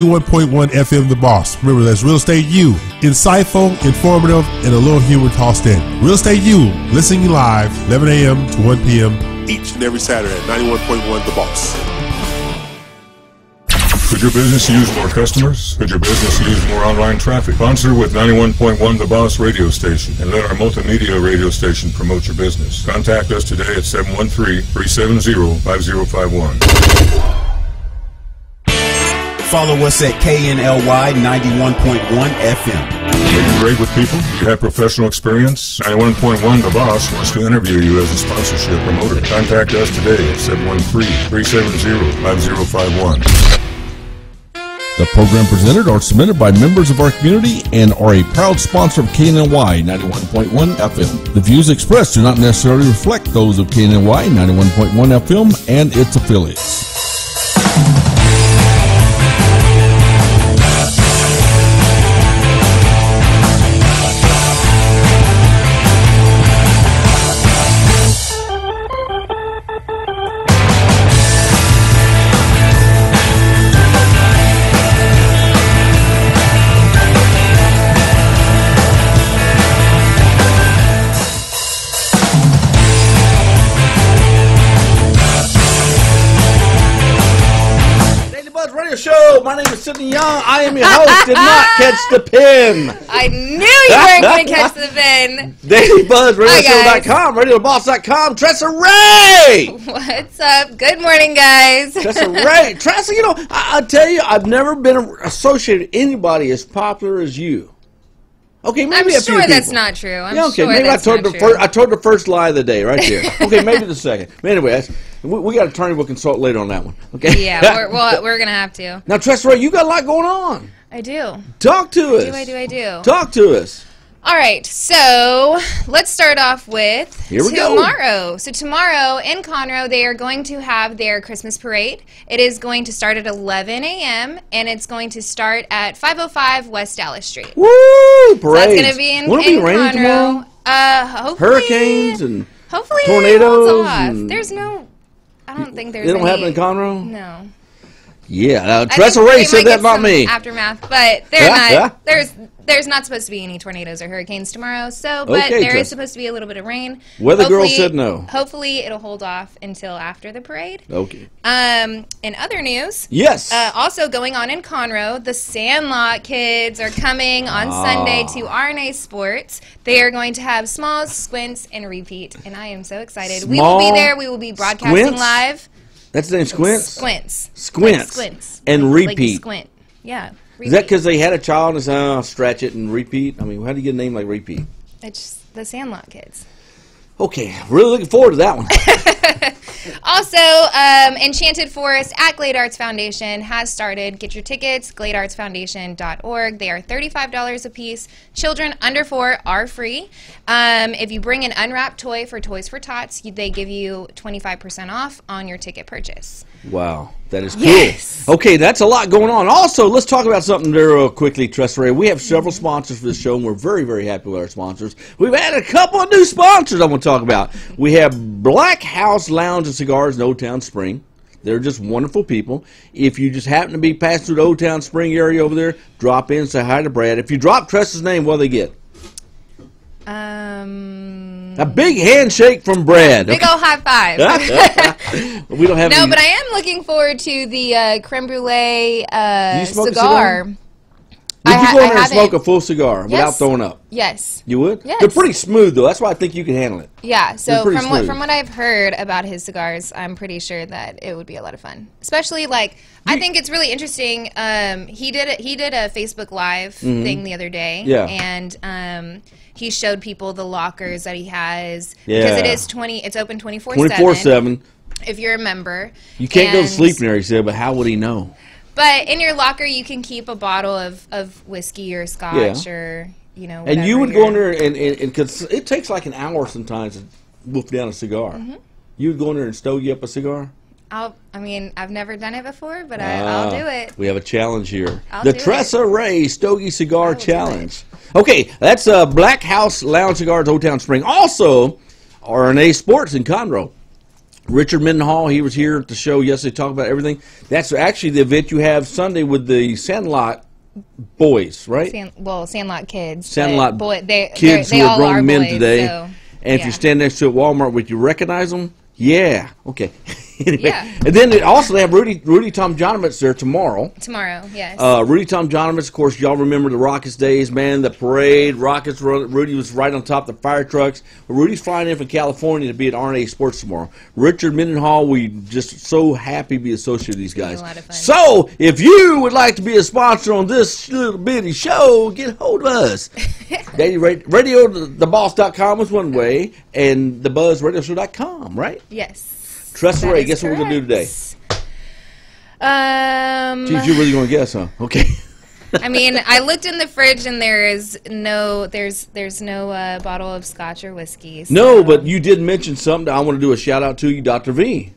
1.1 FM The Boss. Remember, that's Real Estate U. Insightful, informative, and a little humor tossed in. Real Estate U, listening live, 11 a.m. to 1 p.m. each and every Saturday at 91.1 The Boss. Could your business use more customers? Could your business use more online traffic? Sponsor with 91.1 The Boss radio station and let our multimedia radio station promote your business. Contact us today at 713-370-5051. Follow us at KNLY 91.1 FM. Are you great with people? Do you have professional experience? 91.1 The Boss wants to interview you as a sponsorship promoter. Contact us today at 713-370-5051. The program presented or submitted by members of our community and are a proud sponsor of KNLY 91.1 FM. The views expressed do not necessarily reflect those of KNLY 91.1 FM and its affiliates. My name is Sidney Young. I am your host. Did not catch the pin. I knew you weren't going to catch the pin. DailyBuzzRadioShow.com, RadioTheBoss.com. Tressa Ray. What's up? Good morning, guys. Tressa Ray. Tressa, you know, I tell you, I've never been associated with anybody as popular as you. Okay, maybe I'm a few sure people. That's not true. I'm okay, sure maybe that's I told not the true. I told the first lie of the day right there. Okay, maybe the second. But anyway, we got an attorney we'll consult later on that one. Okay. Yeah, we're gonna have to. Now, Tressa Ray, you got a lot going on. I do. Talk to us. I do. Talk to us. All right, so let's start off with tomorrow. So tomorrow in Conroe, they are going to have their Christmas parade. It is going to start at 11 a.m., and it's going to start at 505 West Dallas Street. Woo! Parade. So that's going to be in raining Conroe. Hopefully, hurricanes and hopefully tornadoes. I don't think there's They don't any, happen in Conroe? No. Yeah, Tressa Ray said that about me. Aftermath, but they're not. There's not supposed to be any tornadoes or hurricanes tomorrow. So, but there is supposed to be a little bit of rain. Weather girl said no. Hopefully, it'll hold off until after the parade. Okay. In other news, yes. Also going on in Conroe, the Sandlot kids are coming on Sunday to RNA Sports. They are going to have Smalls, Squints, and Repeat, and I am so excited. We will be there. We will be broadcasting live. That's the name, Squints? Squints. Like and Repeat. Like squint. Yeah. Repeat. Is that because they had a child and said, stretch it and Repeat? I mean, how do you get a name like Repeat? It's just the Sandlot kids. Okay. Really looking forward to that one. Also, Enchanted Forest at Glade Arts Foundation has started. Get your tickets, gladeartsfoundation.org. They are $35 a piece. Children under 4 are free. If you bring an unwrapped toy for Toys for Tots, they give you 25% off on your ticket purchase. Wow, that is cool. Yes. Okay, that's a lot going on. Also, let's talk about something there real quickly, Tressa Ray. We have several sponsors for this show, and we're very, very happy with our sponsors. We've added a couple of new sponsors I want to talk about. We have Black House Lounge and Cigars in Old Town Spring. They're just wonderful people. If you just happen to be passing through the Old Town Spring area over there, drop in and say hi to Brad. If you drop Tressa's name, what do they get? A big handshake from Brad. Big old high five. We don't have but I am looking forward to the creme brulee cigar. Would you go in there and smoke a full cigar without throwing up? Yes. You would? Yes. They're pretty smooth, though. That's why I think you can handle it. Yeah, so from what I've heard about his cigars, I'm pretty sure that it would be a lot of fun. Especially, I think it's really interesting. He did a Facebook Live thing the other day. Yeah. And he showed people the lockers that he has. Because it's open 24/7. 24/7. If you're a member. You can't go to sleep in there, he said, but how would he know? But in your locker, you can keep a bottle of whiskey or scotch or, And you would go in there, and because it takes like an hour sometimes to wolf down a cigar. You would go in there and stogie up a cigar? I've never done it before, but I'll do it. We have a challenge here. I'll The do Tressa Ray Stogie Cigar Challenge. Okay, that's Black House Lounge Cigars, Old Town Spring. Also, RNA Sports in Conroe. Richard Mendenhall, he was here at the show yesterday, talk about everything. That's actually the event you have Sunday with the Sandlot boys, right? Sandlot kids. Sandlot kids who are grown men boys, today. So, and if you stand next to a Walmart, would you recognize them? Yeah. Okay. Anyway. Yeah. And then they have Rudy Tomjanovich there tomorrow. Tomorrow, yes. Rudy Tomjanovich, of course, y'all remember the Rockets days, man. The parade, Rockets. Rudy was right on top of the fire trucks. Rudy's flying in from California to be at RNA Sports tomorrow. Richard Mendenhall, we just so happy to be associated with these guys. A lot of fun. So, if you would like to be a sponsor on this little bitty show, get hold of us. RadioTheBoss.com is one way, and TheBuzzRadioShow.com, right? Yes. Trust That Ray, is guess what we're going to do today? Geez, you're really going to guess, huh? Okay. I mean, I looked in the fridge and there's no bottle of scotch or whiskey. So. No, but you did mention something that I want to do a shout out to you, Dr. V.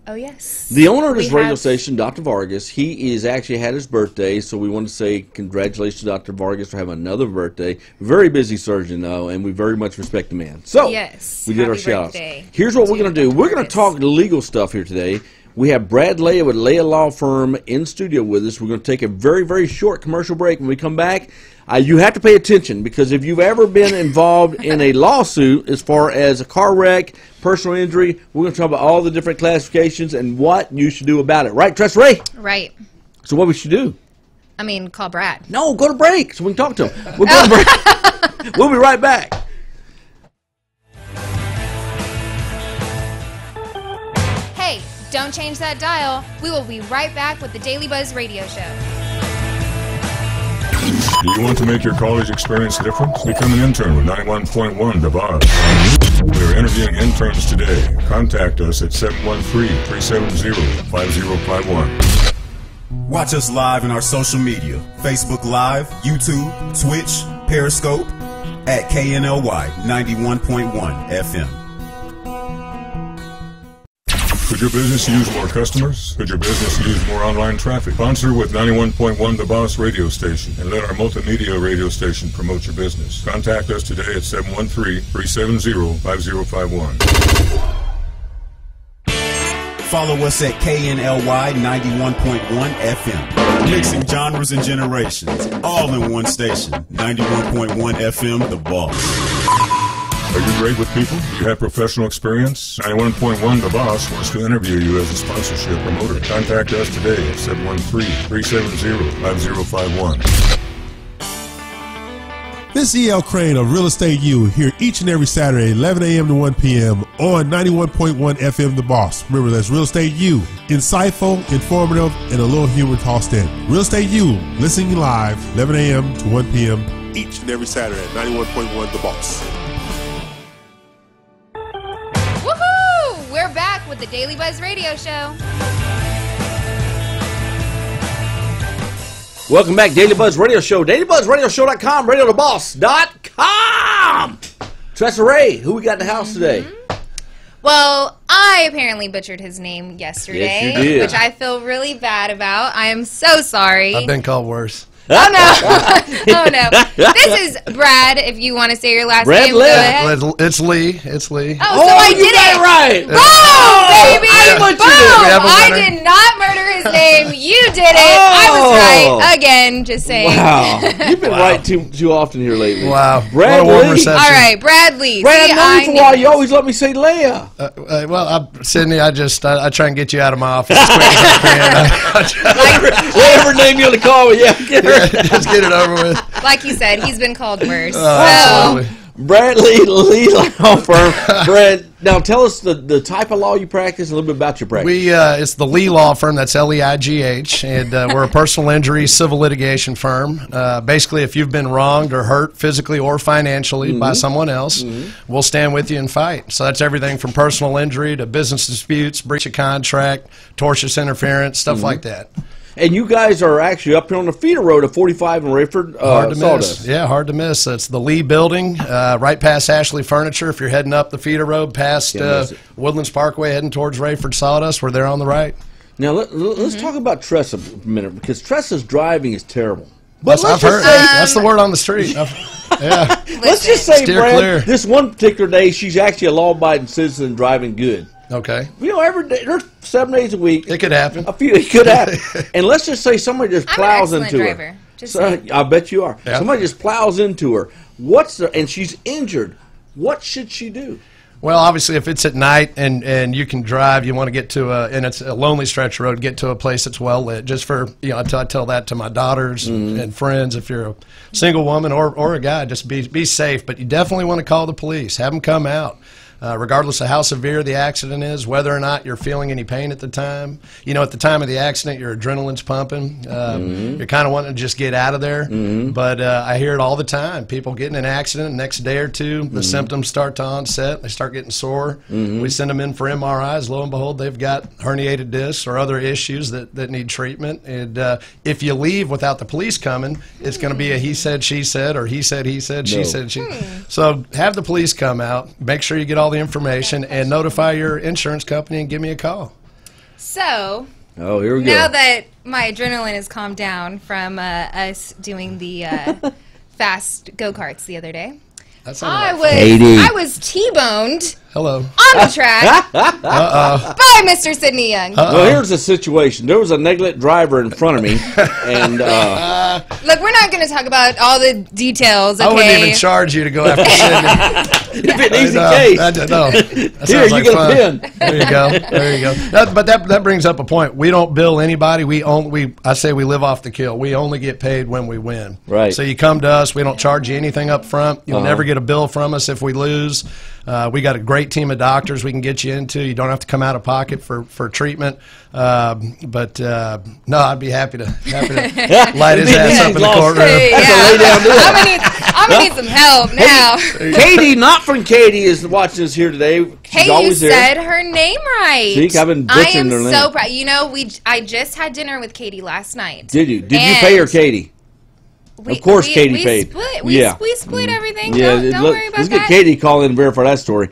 Oh, yes. The owner of this radio station, Dr. Vargas, he is actually had his birthday, so we want to say congratulations to Dr. Vargas for having another birthday. Very busy surgeon, though, and we very much respect the man. So, yes, we did our shout outs. Here's what we're going to do. We're going to talk legal stuff here today. We have Brad Leah with Leah Law Firm in studio with us. We're going to take a very, very short commercial break. When we come back, you have to pay attention, because if you've ever been involved in a lawsuit as far as a car wreck, personal injury, we're going to talk about all the different classifications and what you should do about it. Right, Tress Ray? Right. So what we should do? I mean, call Brad. No, go to break so we can talk to him. We'll go to break. We'll be right back. Hey, don't change that dial. We will be right back with the Daily Buzz Radio Show. Do you want to make your college experience different? Become an intern with 91.1 The Boss. We are interviewing interns today. Contact us at 713-370-5051. Watch us live in our social media, Facebook Live, YouTube, Twitch, Periscope, at KNLY 91.1 FM. Could your business use more customers? Could your business use more online traffic? Sponsor with 91.1 The Boss radio station and let our multimedia radio station promote your business. Contact us today at 713-370-5051. Follow us at KNLY 91.1 FM. Mixing genres and generations, all in one station. 91.1 FM, The Boss. Are you great with people? Do you have professional experience? 91.1 The Boss wants to interview you as a sponsorship promoter. Contact us today at 713-370-5051. This is E.L. Crane of Real Estate U here each and every Saturday, 11 a.m. to 1 p.m. on 91.1 FM The Boss. Remember, that's Real Estate U. Insightful, informative, and a little humor tossed in. Real Estate U, listening live, 11 a.m. to 1 p.m. each and every Saturday at 91.1 The Boss. Woohoo! We're back with the Daily Buzz Radio Show. Welcome back, Daily Buzz Radio Show. DailyBuzzRadioShow.com, RadioTheBoss.com. Tressa Ray, who we got in the house today? Well, I apparently butchered his name yesterday, Yes, you did. which I feel really bad about. I am so sorry. I've been called worse. Oh, no. Oh, no. This is Brad, if you want to say your last Brad name. Lee. Go ahead. It's Lee. It's Lee. Oh, so I you did got it. right. Boom, baby. I butchered Boom. it. We have a I winner. did not murder his name. You did it. I was right. Again, just saying. Wow. You've been right too often here lately. Wow. Brad what a warm Lee. reception. All right, Brad Lee. Brad, See, I've known you for a knew while. it. You always let me say Leia. Sydney, I try and get you out of my office as quick as I can. Whatever name you want to call me, yeah. Just get it over with. Like you said, he's been called worse. Absolutely. Bradley Lee Law Firm. Brad, now tell us the type of law you practice, a little bit about your practice. It's the Lee Law Firm. That's Leigh, and we're a personal injury civil litigation firm. Basically, if you've been wronged or hurt physically or financially by someone else, we'll stand with you and fight. So that's everything from personal injury to business disputes, breach of contract, tortious interference, stuff like that. And you guys are actually up here on the feeder road of 45 in Rayford. Hard to Sawdust. miss. Yeah, hard to miss. That's the Lee Building, right past Ashley Furniture. If you're heading up the feeder road past Woodlands Parkway, heading towards Rayford Sawdust, we're there on the right. Now let's talk about Tressa a minute, because Tressa's driving is terrible. But I've heard. That's the word on the street. Yeah. Let's just say, Steer Brad, clear. this one particular day, she's actually a law-abiding citizen driving good. Okay. You know, every day, there's 7 days a week. It could happen. It could happen. And let's just say somebody just plows I'm an into excellent driver. her. Just So, saying. I bet you are. Yeah. Somebody just plows into her. And she's injured. What should she do? Well, obviously, if it's at night and you can drive, you want to get to and it's a lonely stretch of road, get to a place that's well lit. Just for, I tell that to my daughters and friends. If you're a single woman or a guy, just be safe. But you definitely want to call the police. Have them come out. Regardless of how severe the accident is, whether or not you're feeling any pain at the time. At the time of the accident, your adrenaline's pumping. You're kind of wanting to just get out of there. But I hear it all the time. People get in an accident, the next day or two, the symptoms start to onset. They start getting sore. We send them in for MRIs. Lo and behold, they've got herniated discs or other issues that need treatment. And if you leave without the police coming, it's going to be a he said, she said, or he said, she said, she. So have the police come out. Make sure you get all the information and notify your insurance company and give me a call. So, here we go. now that my adrenaline has calmed down from us doing the fast go-karts the other day, I was T-boned Hello. on the track by Mr. Sidney Young. Well, here's the situation. There was a negligent driver in front of me, and Look, we're not going to talk about all the details, okay? I wouldn't even charge you to go after Sidney. it'd be an easy case. That Here, sounds you like get fun. a pin. There you go. But that brings up a point. We don't bill anybody. I say we live off the kill. We only get paid when we win. Right. So you come to us. We don't charge you anything up front. You'll never get a bill from us if we lose. We got a great team of doctors we can get you into. You don't have to come out of pocket for treatment. No, I'd be happy to light his ass up in the courtroom. Hey, I'm going to need some help now. Katie, not from Katie, is watching us here today. She's Hey, you always here. said her name right. See, I've been butchering her I am name. so proud. I just had dinner with Katie last night. Did you? Did you pay her, Katie? Of course Katie paid. We split everything. Yeah, Don't worry about let's that. get Katie to call in and verify that story.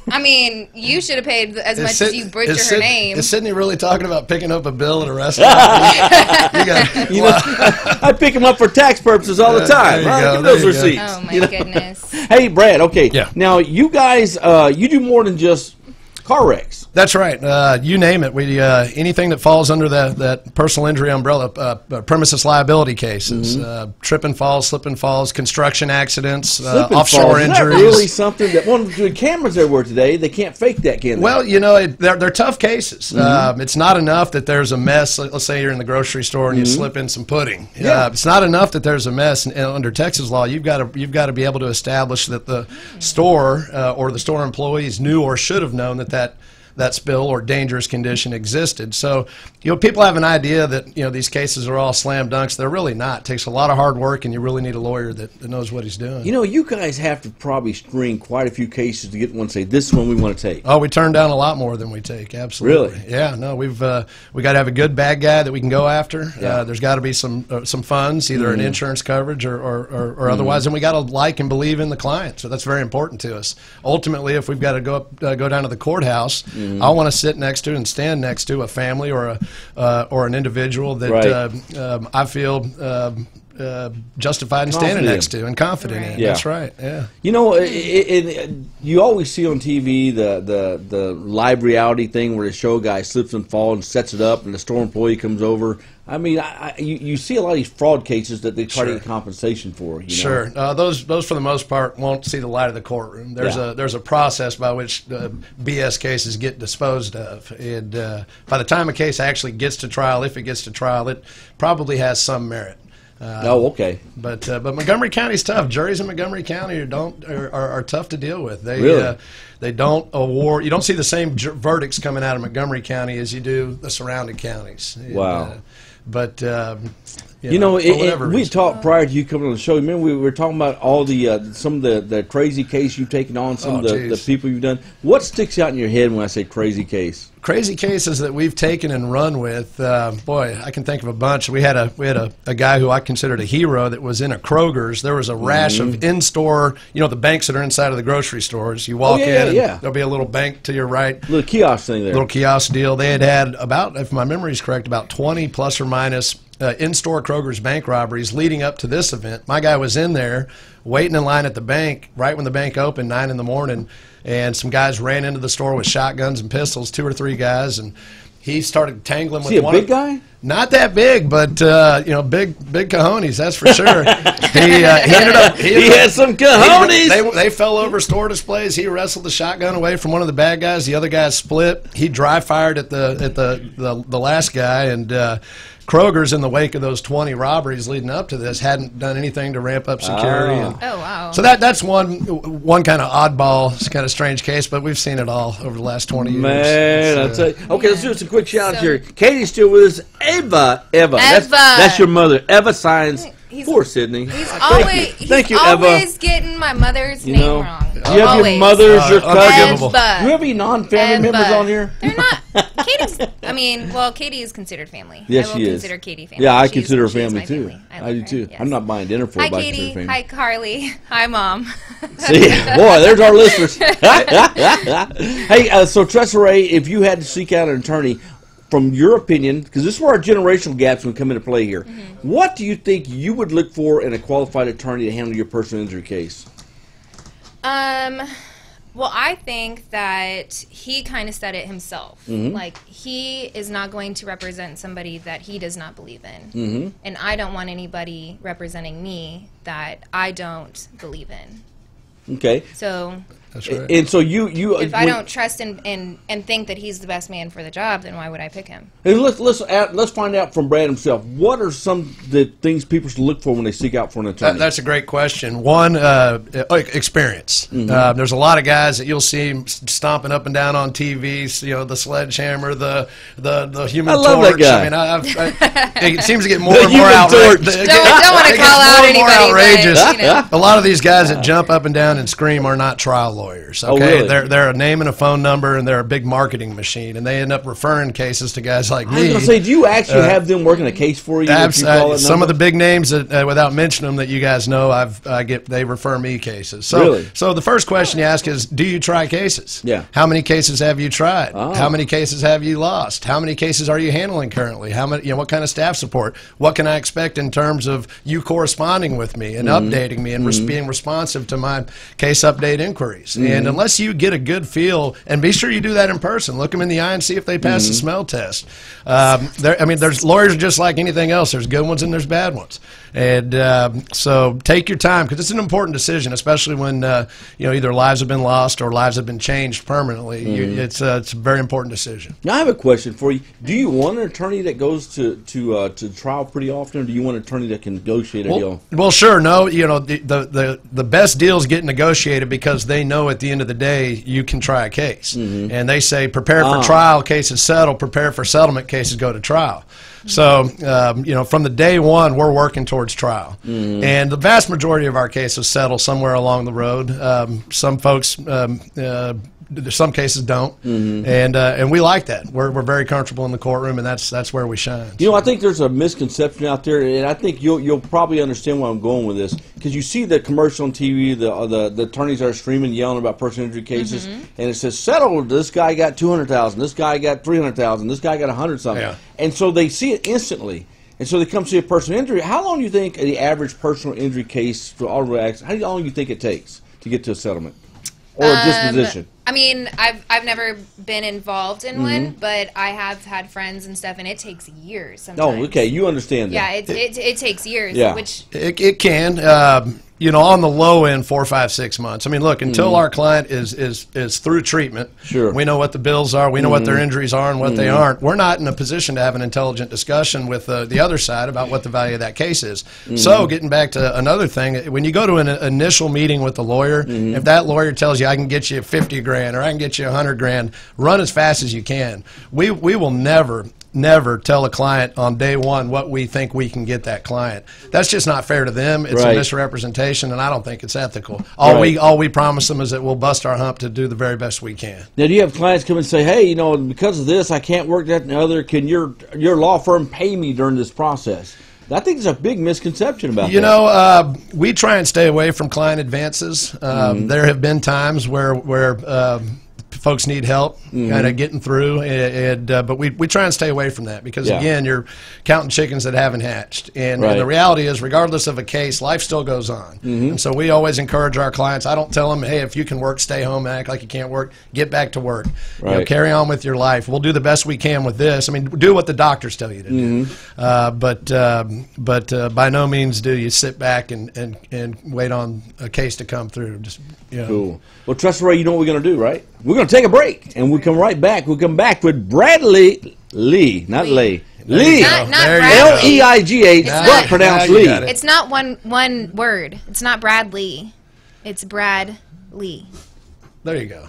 I mean, you should have paid as much as you butchered her name. Is Sydney really talking about picking up a bill at a restaurant? I pick them up for tax purposes all the time. Give those receipts. Oh, my goodness. Hey, Brad, okay. Yeah. Now, you guys, you do more than just car wrecks. That's right. You name it. We anything that falls under that personal injury umbrella, premises liability cases, trip and falls, slip and falls, construction accidents, offshore Is injuries. that really something that the cameras everywhere today, they can't fake that, can they? Well, they're tough cases. It's not enough that there's a mess. Let's say you're in the grocery store and you slip in some pudding. It's not enough that there's a mess. And under Texas law, you've got to be able to establish that the store or the store employees knew or should have known that spill or dangerous condition existed. So, people have an idea that, these cases are all slam dunks. They're really not. It takes a lot of hard work, and you really need a lawyer that knows what he's doing. You guys have to probably screen quite a few cases to get one, say, this one we want to take. Oh, we turn down a lot more than we take, absolutely. Really? Yeah, no, we got to have a good bad guy that we can go after. Yeah. There's got to be some funds, either an insurance coverage or otherwise, and we got to like and believe in the client. So that's very important to us. Ultimately, if we've got to go down to the courthouse, I want to sit next to and stand next to a family or an individual that I feel justified in standing next to and confident in. Yeah. That's right. Yeah. You always see on TV the live reality thing where they show a guy slips and falls and sets it up, and the store employee comes over. I mean, you see a lot of these fraud cases that they try to get compensation for. Sure. Those for the most part won't see the light of the courtroom. There's a process by which BS cases get disposed of, and by the time a case actually gets to trial, if it gets to trial, it probably has some merit. Okay. But Montgomery County's tough. Juries in Montgomery County are tough to deal with. They don't award. You don't see the same verdicts coming out of Montgomery County as you do the surrounding counties. Wow. But we talked prior to you coming on the show. Remember, we were talking about all the some of the crazy case you've taken on, some of the people you've done. What sticks out in your head when I say crazy case? Crazy cases that we've taken and run with. Boy, I can think of a bunch. We had a guy who I considered a hero that was in a Kroger's. There was a rash of in-store, the banks that are inside of the grocery stores. You walk in, and there'll be a little bank to your right. Little kiosk thing there. Little kiosk deal. They had about, if my memory is correct, about 20 plus or minus in-store Kroger's bank robberies leading up to this event. My guy was in there waiting in line at the bank right when the bank opened, 9 in the morning, and some guys ran into the store with shotguns and pistols, 2 or 3 guys, and he started tangling with one. Is he a big guy? Not that big, but big cojones, that's for sure. He had some cojones. They fell over store displays. He wrestled the shotgun away from one of the bad guys. The other guy split. He dry fired at the last guy, and Kroger's, in the wake of those 20 robberies leading up to this, hadn't done anything to ramp up security. Oh, wow. So that's one kind of oddball, kind of strange case, but we've seen it all over the last 20 years. Man, I'll tell you. Okay, let's do some quick shout-outs here. Katie's still with us. Eva. That's your mother. Eva signs for Sydney. Thank you, Eva. Always getting my mother's name wrong. You have your mother's, your cousins. Do you have any non-family members on here? They're not. Katie is considered family. Yes, I will consider Katie family. Yeah, I consider her family too. I do too. Yes. I'm not buying dinner for her. Hi, Katie. Hi, Carly. Hi, Mom. See, boy, there's our listeners. Hey, so Tressa Ray, if you had to seek out an attorney, from your opinion, because this is where our generational gaps would come into play here, what do you think you would look for in a qualified attorney to handle your personal injury case? Well, I think that he kind of said it himself. Like, he is not going to represent somebody that he does not believe in. And I don't want anybody representing me that I don't believe in. Okay. So... That's right. And so you if I don't trust and think that he's the best man for the job, then why would I pick him? And let's find out from Brad himself. What are some of the things people should look for when they seek out for an attorney? That's a great question. One, experience. There's a lot of guys that you'll see stomping up and down on TV. The sledgehammer, the human torch. I love that guy. It seems to get more and more outrageous. Don't want to call out anybody. Outrageous. But, a lot of these guys that jump up and down and scream are not trial lawyers. Okay, oh, really? They're a name and a phone number, and they're a big marketing machine, and they end up referring cases to guys like me. I was going to say, do you actually have them working a case for you? Some of the big names that, without mentioning them, that you guys know, they refer me cases. So, really? So the first question you ask is, do you try cases? Yeah. How many cases have you tried? How many cases have you lost? How many cases are you handling currently? How many? What kind of staff support? What can I expect in terms of you corresponding with me and updating me and being responsive to my case update inquiries? And unless you get a good feel, and be sure you do that in person, look them in the eye and see if they pass the smell test. There's lawyers are just like anything else. There's good ones and there's bad ones. And so take your time, because it's an important decision, especially when either lives have been lost or lives have been changed permanently. It's a very important decision. Now I have a question for you. Do you want an attorney that goes to trial pretty often, or do you want an attorney that can negotiate a deal? Well, sure. No, the best deals get negotiated because they know at the end of the day you can try a case, and they say prepare for trial, cases settle. Prepare for settlement, cases go to trial. So, from the day one, we're working towards trial. And the vast majority of our cases settle somewhere along the road. Some folks, some cases don't. And we like that. We're very comfortable in the courtroom, and that's where we shine. I think there's a misconception out there, and I think you'll probably understand where I'm going with this, because you see the commercial on TV, the attorneys are screaming, yelling about personal injury cases, and it says, settled, this guy got $200,000, this guy got $300,000, this guy got $100,000. Yeah. And so they see it instantly. And so they come see a personal injury. How long do you think the average personal injury case for all acts, how long do you think it takes to get to a settlement or a disposition? I mean, I've never been involved in one, but I have had friends and stuff, and it takes years sometimes. Oh, okay, you understand that. Yeah, it takes years. Yeah. Which it can. On the low end, 4, 5, 6 months. I mean, look, until our client is through treatment, sure, we know what the bills are, we know what their injuries are and what they aren't. We're not in a position to have an intelligent discussion with the other side about what the value of that case is. So, getting back to another thing, when you go to an initial meeting with the lawyer, if that lawyer tells you I can get you $50,000 or I can get you $100,000, run as fast as you can. We will never tell a client on day one what we think we can get that client. That's just not fair to them. It's a misrepresentation, and I don't think it's ethical. All we promise them is that we'll bust our hump to do the very best we can. Now, do you have clients come and say, hey, because of this, I can't work that and the other. Can your law firm pay me during this process? I think there's a big misconception about that. We try and stay away from client advances. There have been times where folks need help kind of getting through, but we try and stay away from that because, again, you're counting chickens that haven't hatched. And the reality is, regardless of a case, life still goes on. And so we always encourage our clients. I don't tell them, hey, if you can work, stay home, act like you can't work, get back to work. You know, carry on with your life. We'll do the best we can with this. I mean, do what the doctors tell you to do. But by no means do you sit back and wait on a case to come through. Just, you know. Cool. Well, Trust Ray, you know what we're going to do, right? We're going to take a break, and we'll come right back. We'll come back with Bradley Lee, not Lee. Lee. Not L-E-I-G-H, but pronounced Lee. It's not one word. It's not Bradley. It's Brad Lee. There you go.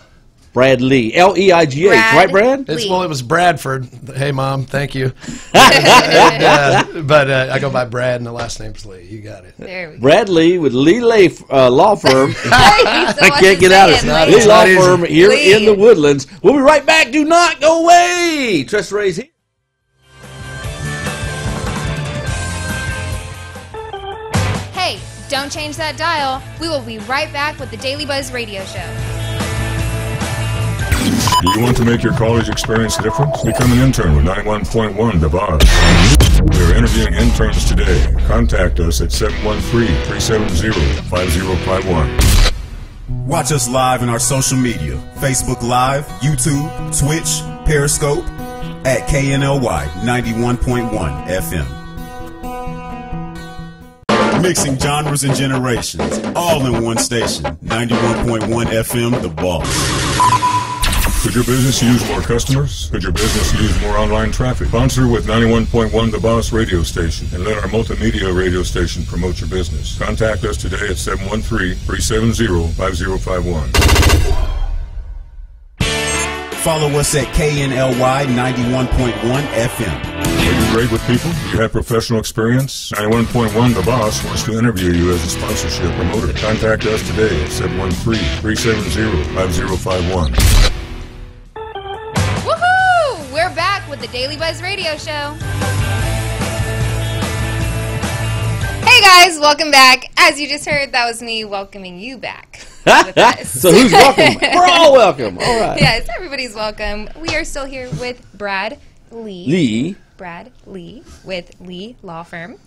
Brad Lee. L-E-I-G-H, right, Brad? It was Bradford. Hey, Mom, thank you. But I go by Brad, and the last name's Lee. You got it. There we go. Brad Lee with Lee Law Firm. I can't get out of it. Lee Lee Law Firm here in the Woodlands. We'll be right back. Do not go away. Trust Ray's here. Hey, don't change that dial. We will be right back with the Daily Buzz Radio Show. Do you want to make your college experience different? Become an intern with 91.1 The Boss. We are interviewing interns today. Contact us at 713-370-5051. Watch us live in our social media, Facebook Live, YouTube, Twitch, Periscope, at KNLY 91.1 FM. Mixing genres and generations, all in one station, 91.1 FM, The Boss. Could your business use more customers? Could your business use more online traffic? Sponsor with 91.1 The Boss radio station and let our multimedia radio station promote your business. Contact us today at 713-370-5051. Follow us at KNLY 91.1 FM. Are you great with people? Do you have professional experience? 91.1 The Boss wants to interview you as a sponsorship promoter. Contact us today at 713-370-5051. We're back with the Daily Buzz Radio Show. Hey guys, welcome back. As you just heard, that was me welcoming you back with us. So who's welcome? We're all welcome. All right. Yes, everybody's welcome. We are still here with Brad Lee. Brad Lee with Lee Law Firm.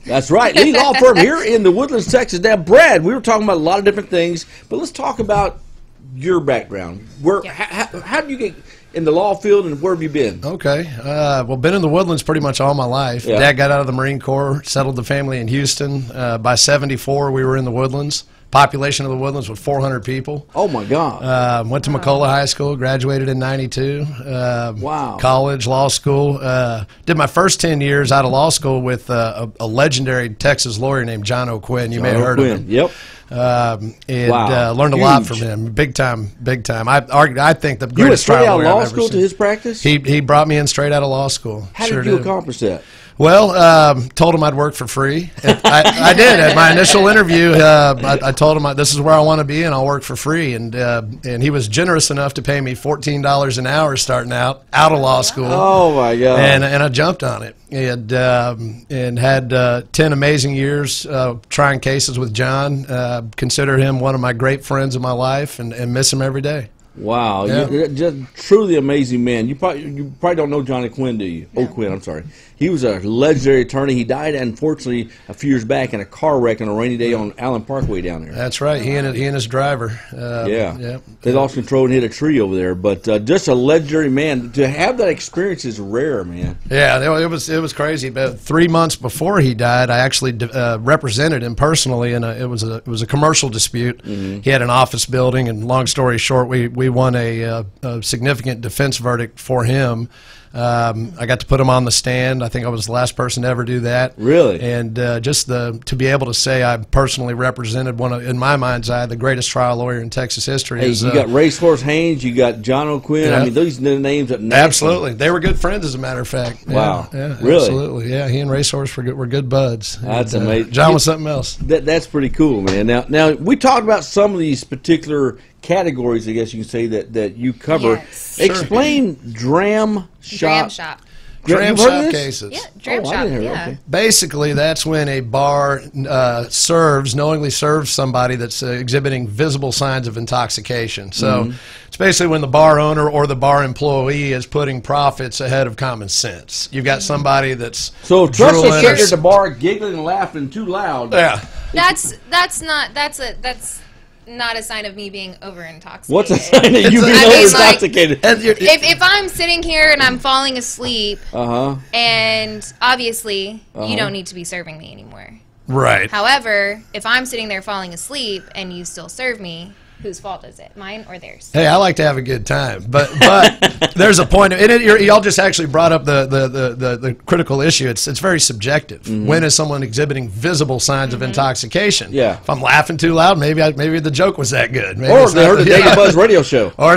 That's right. Lee Law Firm here in the Woodlands, Texas. Now, Brad, we were talking about a lot of different things, but let's talk about your background. How did you get in the law field, and where have you been? Okay. Well, been in the Woodlands pretty much all my life. Yeah. Dad got out of the Marine Corps, settled the family in Houston. By 74, we were in the Woodlands. Population of the Woodlands was 400 people. Oh, my God. Went to McCullough High School, graduated in 92. Wow. College, law school. Did my first 10 years out of law school with a legendary Texas lawyer named John O'Quinn. You may have heard of him. Yep. Learned a lot from him. Big time. I think the greatest You went straight out of law I've school ever to his practice? He brought me in straight out of law school. How did you accomplish that? Well, told him I'd work for free. I did. At my initial interview, I told him this is where I want to be and I'll work for free. And he was generous enough to pay me $14 an hour starting out of law school. Oh, my God. And I jumped on it and had 10 amazing years trying cases with John. Consider him one of my great friends of my life and miss him every day. Wow, Yeah. You're just truly amazing man. You probably don't know Johnny Quinn, do you? No. O'Quinn, I'm sorry. He was a legendary attorney. He died, unfortunately, a few years back in a car wreck on a rainy day on Allen Parkway down there. That's right. He and his driver. They lost control and hit a tree over there. But just a legendary man. To have that experience is rare, man. Yeah, it was crazy. But 3 months before he died, I actually represented him personally, and it was a commercial dispute. Mm-hmm. He had an office building, and long story short, we won a significant defense verdict for him. I got to put him on the stand. I think I was the last person to ever do that. Really? And to be able to say I personally represented in my mind's eye, the greatest trial lawyer in Texas history. Hey, you got Racehorse Haynes, you got John O'Quinn. Yeah. I mean, those are the names that absolutely. They were good friends, as a matter of fact. Wow. Yeah, really? Absolutely. Yeah, he and Racehorse were good buds. That's and, amazing. John was something else. That's pretty cool, man. Now we talked about some of these particular categories, I guess you can say, that you cover. Yes. Explain Dram Shop. Dram Shop. Dram You've heard of shop this? cases. Yeah, dram Oh, I shop. didn't hear it. Yeah. Okay. Basically, that's when a bar knowingly serves somebody that's exhibiting visible signs of intoxication. So it's basically when the bar owner or the bar employee is putting profits ahead of common sense. You've got somebody that's So Trust's drooling sitting or- at the bar giggling and laughing too loud. Yeah. That's not a sign of me being over intoxicated. What's a sign of you It's a- being I over mean, intoxicated? And you're- If I'm sitting here and I'm falling asleep, Uh-huh. and obviously you don't need to be serving me anymore. right. However, if I'm sitting there falling asleep and you still serve me, whose fault is it? Mine or theirs? Hey, I like to have a good time, but there's a point. And y'all just actually brought up the critical issue. It's very subjective. When is someone exhibiting visible signs of intoxication? Yeah. If I'm laughing too loud, maybe the joke was that good. Maybe Or it's they not heard the Daily Buzz radio show. Yeah.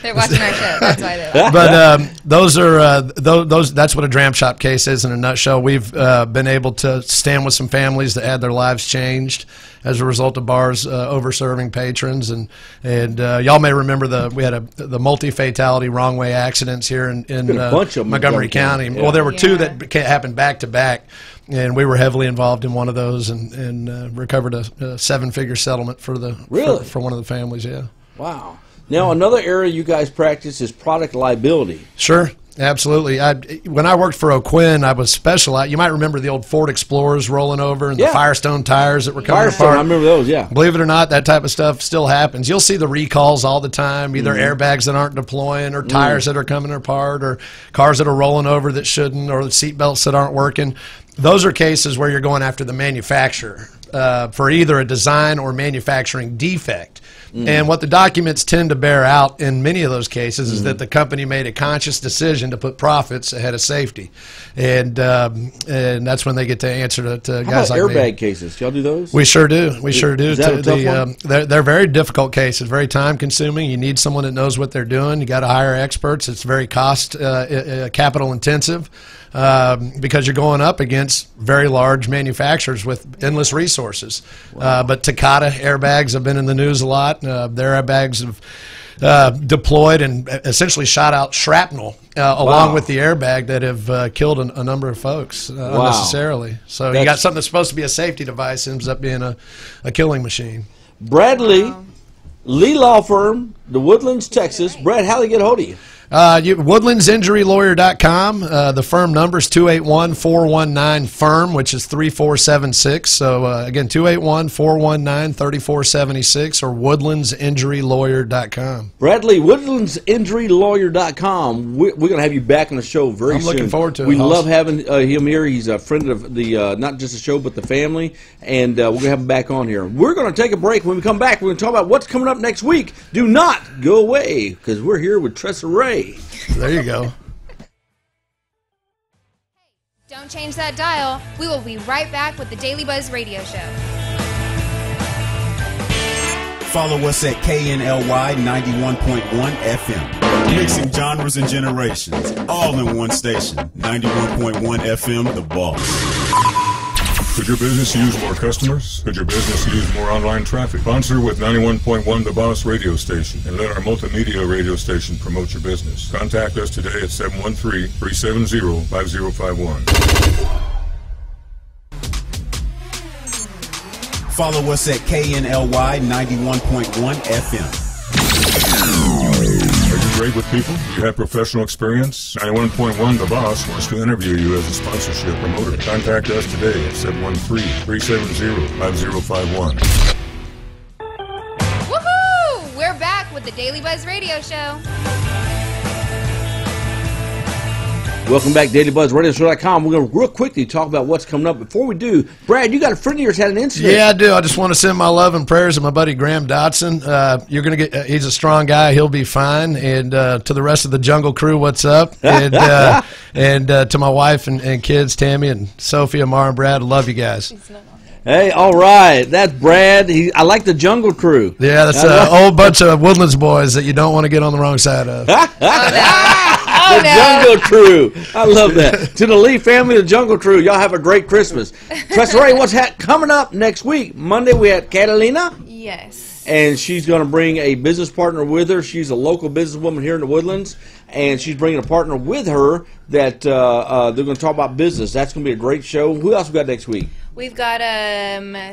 They're watching our show. That's why they're laughing. But those are those. That's what a dram shop case is in a nutshell. We've been able to stand with some families that had their lives changed as a result of bars over serving patrons, and y'all may remember we had the multi-fatality wrong way accidents here in a bunch of them in Montgomery County. Yeah. Well, there were two Yeah. that happened back to back. And we were heavily involved in one of those, and recovered a seven-figure settlement for Really? for one of the families. Yeah. Wow. Now, another area you guys practice is product liability. Sure, absolutely. When I worked for O'Quinn, I was specialized. You might remember the old Ford Explorers rolling over and Yeah. the Firestone tires that were coming Firestone, apart. I remember those, yeah. Believe it or not, that type of stuff still happens. You'll see the recalls all the time, either airbags that aren't deploying, or tires that are coming apart, or cars that are rolling over that shouldn't, or the seat belts that aren't working. Those are cases where you're going after the manufacturer for either a design or manufacturing defect. And what the documents tend to bear out in many of those cases is that the company made a conscious decision to put profits ahead of safety, and that's when they get to answer to How guys about like me. airbag cases? Y'all do those? We sure do. We sure do. Is that a tough one? They're very difficult cases, very time consuming. You need someone that knows what they're doing. You got to hire experts. It's very capital intensive. Because you're going up against very large manufacturers with endless resources. But Takata airbags have been in the news a lot. Their airbags have deployed and essentially shot out shrapnel along with the airbag that have killed a number of folks unnecessarily. So you got something that's supposed to be a safety device ends up being a killing machine. Bradley, Lee Law Firm, the Woodlands, Texas. Brad, how do they get a hold of you? WoodlandsInjuryLawyer.com. The firm number is 281-419-FIRM, which is 3476. So, again, 281-419-3476 or WoodlandsInjuryLawyer.com. Bradley, WoodlandsInjuryLawyer.com. We're going to have you back on the show very soon. I'm looking forward to it. We Awesome. love having him here. He's a friend of the not just the show, but the family. And we're going to have him back on here. We're going to take a break. When we come back, we're going to talk about what's coming up next week. Do not go away, because we're here with Tressa Ray. There you go. Don't change that dial. We will be right back with the Daily Buzz Radio Show. Follow us at KNLY 91.1 FM. Mixing genres and generations, all in one station. 91.1 FM, The Boss. Could your business use more customers? Could your business use more online traffic? Sponsor with 91.1 The Boss radio station and let our multimedia radio station promote your business. Contact us today at 713-370-5051. Follow us at KNLY 91.1 FM. Are you great with people? Do you have professional experience? 91.1 The Boss wants to interview you as a sponsorship promoter. Contact us today at 713-370-5051. Woohoo! We're back with the Daily Buzz Radio Show. Welcome back, DailyBuzzRadioShow.com. We're going to real quickly talk about what's coming up. Before we do, Brad, you got a friend of yours had an incident. Yeah, I do. I just want to send my love and prayers to my buddy Graham Dotson. You're going to get. He's a strong guy. He'll be fine. And to the rest of the Jungle Crew, what's up? And to my wife and kids, Tammy and Sophie, Amar, and Brad, I love you guys. Hey, all right. That's Brad. I like the Jungle Crew. Yeah, that's a whole bunch of Woodlands boys that you don't want to get on the wrong side of. The Jungle Crew. I love that. To the Lee family, the Jungle Crew, y'all have a great Christmas. Tressa Ray, what's coming up next week? Monday we had Catalina. Yes. and she's going to bring a business partner with her. She's a local businesswoman here in the Woodlands, and she's bringing a partner with her that they're going to talk about business. That's going to be a great show. Who else we got next week? We've got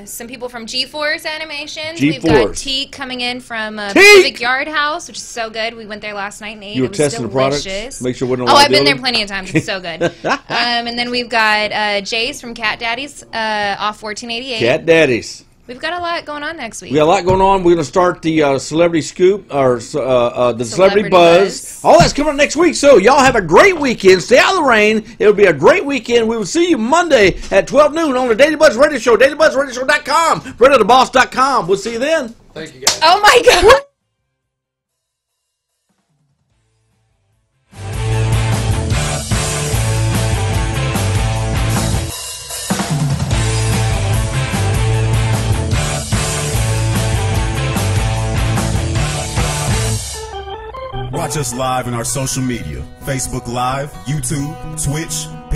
some people from G-Force Animations. G-Force. We've got Teak coming in from Pacific Yard House, which is so good. We went there last night and ate. You were it was testing delicious. the products? Make sure we don't I've been there plenty of times. It's so good. And then we've got Jace from Cat Daddies off 1488. Cat Daddies. We've got a lot going on next week. We got a lot going on. We're going to start the Celebrity Scoop, or the Celebrity Buzz. All that's coming up next week. So y'all have a great weekend. Stay out of the rain. It'll be a great weekend. We will see you Monday at 12 noon on the Daily Buzz Radio Show, dailybuzzradioshow.com, BrettaTheBoss.com. We'll see you then. Thank you, guys. Oh, my God. Watch us live in our social media, Facebook Live, YouTube, Twitch,